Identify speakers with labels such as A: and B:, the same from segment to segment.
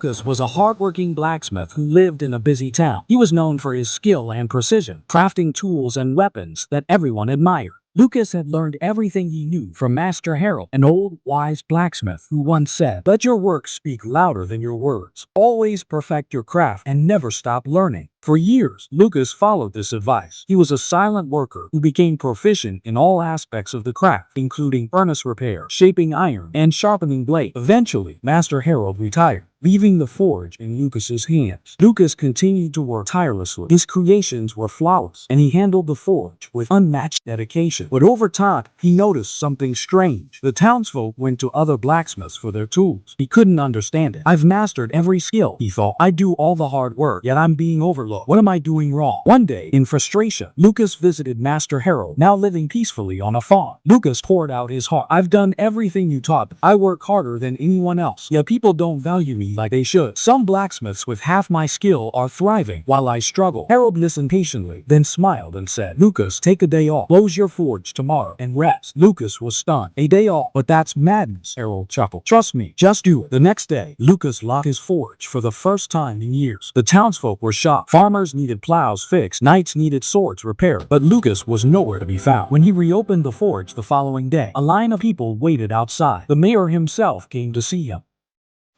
A: Lucas was a hardworking blacksmith who lived in a busy town. He was known for his skill and precision, crafting tools and weapons that everyone admired. Lucas had learned everything he knew from Master Harold, an old, wise blacksmith who once said, "Let your work speak louder than your words. Always perfect your craft and never stop learning." For years, Lucas followed this advice. He was a silent worker who became proficient in all aspects of the craft, including furnace repair, shaping iron, and sharpening blade. Eventually, Master Harold retired, leaving the forge in Lucas's hands. Lucas continued to work tirelessly. His creations were flawless, and he handled the forge with unmatched dedication. But over time, he noticed something strange. The townsfolk went to other blacksmiths for their tools. He couldn't understand it. "I've mastered every skill," he thought. "I do all the hard work, yet I'm being overlooked. What am I doing wrong?" One day, in frustration, Lucas visited Master Harold, now living peacefully on a farm. Lucas poured out his heart. "I've done everything you taught me. I work harder than anyone else, yet people don't value me like they should. Some blacksmiths with half my skill are thriving, while I struggle." Harold listened patiently, then smiled and said, "Lucas, take a day off. Close your forge tomorrow and rest." Lucas was stunned. "A day off? But that's madness," Harold chuckled. "Trust me, just do it." The next day, Lucas locked his forge for the first time in years. The townsfolk were shocked. Farmers needed plows fixed, knights needed swords repaired, but Lucas was nowhere to be found. When he reopened the forge the following day, a line of people waited outside. The mayor himself came to see him.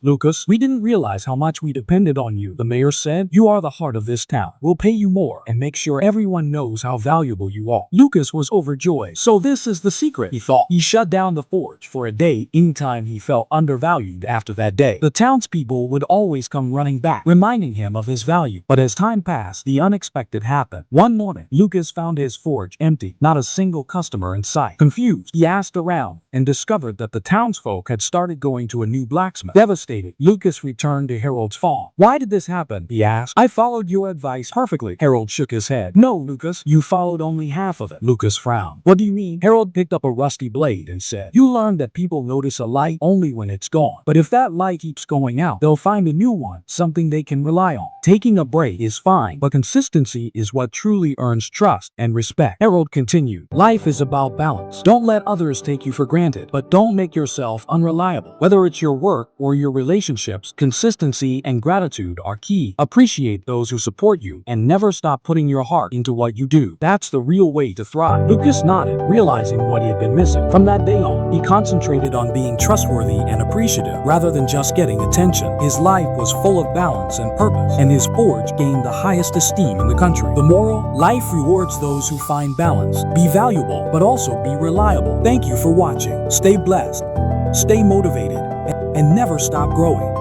A: "Lucas, we didn't realize how much we depended on you," the mayor said. "You are the heart of this town. We'll pay you more and make sure everyone knows how valuable you are." Lucas was overjoyed. "So this is the secret," he thought. He shut down the forge for a day anytime he felt undervalued. After that day, the townspeople would always come running back, reminding him of his value. But as time passed, the unexpected happened. One morning, Lucas found his forge empty, not a single customer in sight. Confused, he asked around and discovered that the townsfolk had started going to a new blacksmith. Devastated, Lucas returned to Harold's farm. "Why did this happen?" he asked. "I followed your advice perfectly." Harold shook his head. "No, Lucas, you followed only half of it." Lucas frowned. "What do you mean?" Harold picked up a rusty blade and said, "You learned that people notice a light only when it's gone. But if that light keeps going out, they'll find a new one, something they can rely on. Taking a break is fine, but consistency is what truly earns trust and respect." Harold continued, "Life is about balance. Don't let others take you for granted, but don't make yourself unreliable. Whether it's your work or your relationships, consistency and gratitude are key. Appreciate those who support you and never stop putting your heart into what you do. That's the real way to thrive." Lucas nodded, realizing what he had been missing. From that day on, he concentrated on being trustworthy and appreciative rather than just getting attention. His life was full of balance and purpose, and his forge gained the highest esteem in the country. The moral: life rewards those who find balance. Be valuable, but also be reliable. Thank you for watching. Stay blessed, stay motivated, and never stop growing.